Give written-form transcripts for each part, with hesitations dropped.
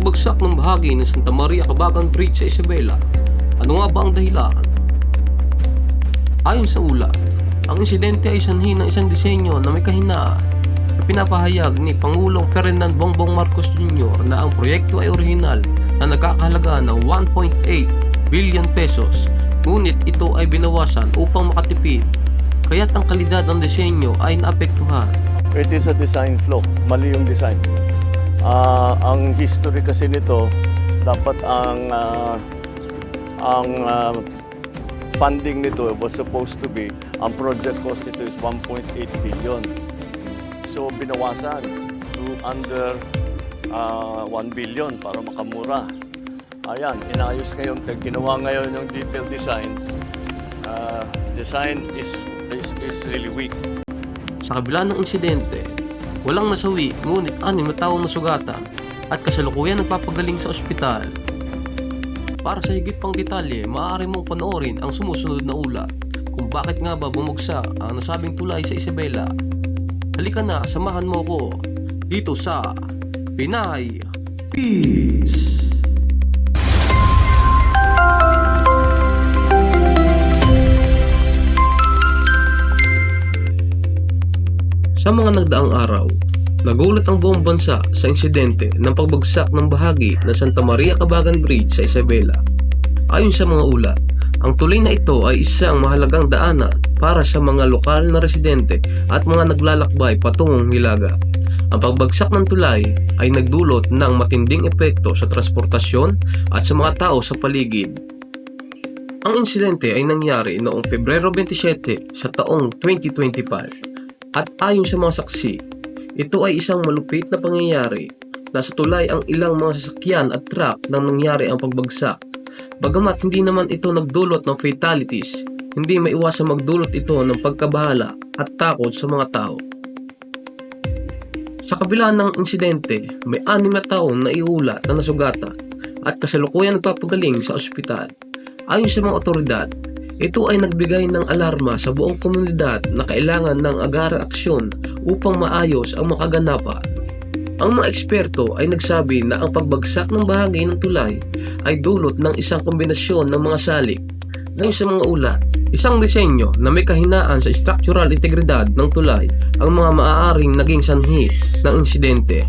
pagbagsak ng bahagi ng Santa Maria Cabagan Bridge sa Isabela. Ano nga ba ang dahilan? Ayon sa ulat, ang insidente ay sanhi ng isang disenyo na may kahinaan. Pinapahayag ni Pangulong Ferdinand Bongbong Marcos Jr. na ang proyekto ay orihinal na nagkakahalaga ng 1.8 billion pesos, ngunit ito ay binawasan upang makatipid, kaya't ang kalidad ng disenyo ay naapektuhan. It is a design flaw, mali yung design. Ang history kasi nito, dapat ang funding nito was supposed to be, ang project cost nito is 1.8 billion. So binawasan to under 1 billion para makamura. Ayan, inayos ngayon, ginawa ngayon yung detailed design. Design is really weak. Sa kabila ng insidente, walang nasawi ngunit 6 na taong nasugatan at kasalukuyan nagpapagaling sa ospital. Para sa higit pang detalye, maaari mong panoorin ang sumusunod na ulat kung bakit nga ba bumagsak ang nasabing tulay sa Isabela. Halika na, samahan mo ko dito sa Pinay Beats! Sa mga nagdaang araw, nagulat ang buong bansa sa insidente ng pagbagsak ng bahagi ng Santa Maria Cabagan Bridge sa Isabela. Ayon sa mga ulat, ang tulay na ito ay isang mahalagang daanan para sa mga lokal na residente at mga naglalakbay patungong Hilaga. Ang pagbagsak ng tulay ay nagdulot ng matinding epekto sa transportasyon at sa mga tao sa paligid. Ang insidente ay nangyari noong Pebrero 27 sa taong 2025. At ayon sa mga saksi, ito ay isang malupit na pangyayari. Nasa tulay ang ilang mga sasakyan at truck nang nangyari ang pagbagsak. Bagamat hindi naman ito nagdulot ng fatalities, hindi maiwasang magdulot ito ng pagkabahala at takot sa mga tao. Sa kabila ng insidente, may 6 na taong naiulat na nasugatan at kasalukuyan nagpapagaling sa ospital. Ayon sa mga otoridad, ito ay nagbigay ng alarma sa buong komunidad na kailangan ng agarang aksyon upang maayos ang makaganapan. Ang mga eksperto ay nagsabi na ang pagbagsak ng bahagi ng tulay ay dulot ng isang kombinasyon ng mga salik. Ngayon sa mga ulat, isang disenyo na may kahinaan sa structural integridad ng tulay ang mga maaaring naging sanhi ng insidente.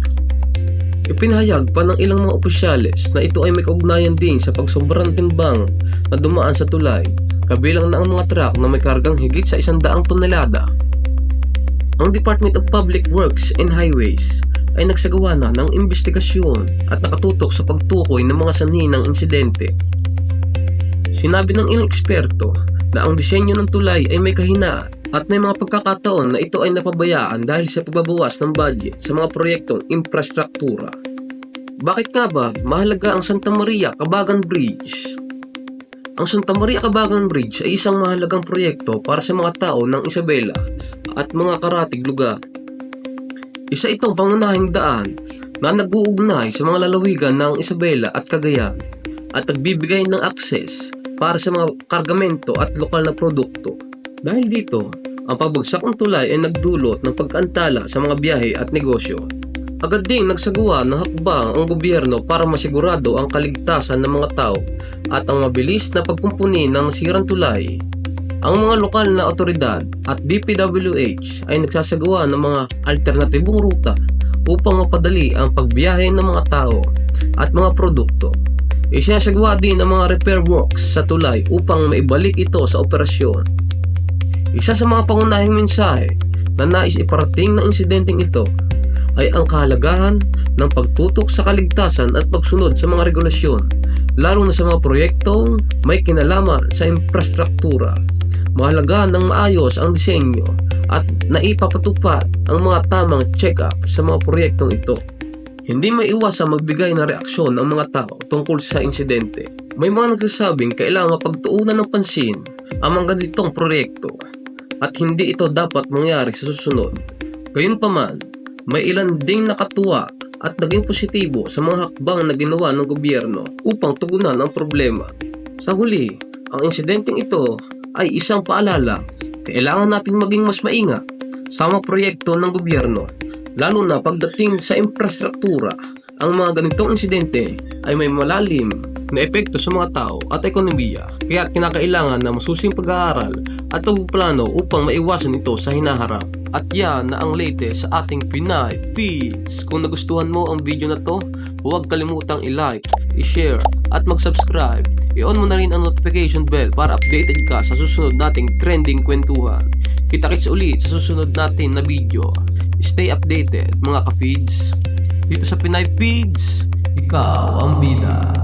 Ipinahayag pa ng ilang mga opisyales na ito ay may kaugnayan din sa pagsobrang timbang na dumaan sa tulay, kabilang na ang mga truck na may kargang higit sa 100 tonelada. Ang Department of Public Works and Highways ay nagsagawa na ng investigasyon at nakatutok sa pagtukoy ng mga sanhi ng insidente. Sinabi ng ilang eksperto na ang disenyo ng tulay ay may kahinaan at may mga pagkakataon na ito ay napabayaan dahil sa pagbabawas ng budget sa mga proyektong infrastruktura. Bakit nga ba mahalaga ang Santa Maria Cabagan Bridge? Ang Santa Maria Cabagan Bridge ay isang mahalagang proyekto para sa mga tao ng Isabela at mga karatig lugar. Isa itong pangunahing daan na nag-uugnay sa mga lalawigan ng Isabela at Cagayan at nagbibigay ng akses para sa mga kargamento at lokal na produkto. Dahil dito, ang pagbagsak ng tulay ay nagdulot ng pagkaantala sa mga biyahe at negosyo. Agad ding nagsagawa ng hakbang ang gobyerno para masigurado ang kaligtasan ng mga tao at ang mabilis na pagkumpuni ng nasirang tulay. Ang mga lokal na otoridad at DPWH ay nagsasagawa ng mga alternatibong ruta upang mapadali ang pagbiyahe ng mga tao at mga produkto. Isinasagawa din ang mga repair works sa tulay upang maibalik ito sa operasyon. Isa sa mga pangunahing mensahe na nais iparating ng insidenteng ito ay ang kahalagahan ng pagtutok sa kaligtasan at pagsunod sa mga regulasyon, lalo na sa mga proyektong may kinalaman sa infrastruktura. Mahalaga ng maayos ang disenyo at naipapatupad ang mga tamang check-up sa mga proyektong ito. Hindi maiwasang magbigay ng reaksyon ang mga tao tungkol sa insidente. May mga nagsasabing kailangan mapagtuunan ng pansin ang mga ganitong proyekto at hindi ito dapat mangyari sa susunod. Gayunpaman, may ilan ding nakatuwa at naging positibo sa mga hakbang na ginawa ng gobyerno upang tugunan ang problema. Sa huli, ang insidenteng ito ay isang paalala, kailangan nating maging mas maingat sa mga proyekto ng gobyerno, lalo na pagdating sa infrastruktura Ang mga ganitong insidente ay may malalim na epekto sa mga tao at ekonomiya, kaya kinakailangan na masusing pag-aaral at pagpuplano upang maiwasan ito sa hinaharap. At yan na ang latest sa ating Pinay Feeds. Kung nagustuhan mo ang video na to, huwag kalimutang i-like, i-share at mag-subscribe. I-on mo na rin ang notification bell para updated ka sa susunod nating trending kwentuhan. Kita-kits ulit sa susunod natin na video. Stay updated mga ka-feeds. Dito sa Pinay Feeds, ikaw ang bida.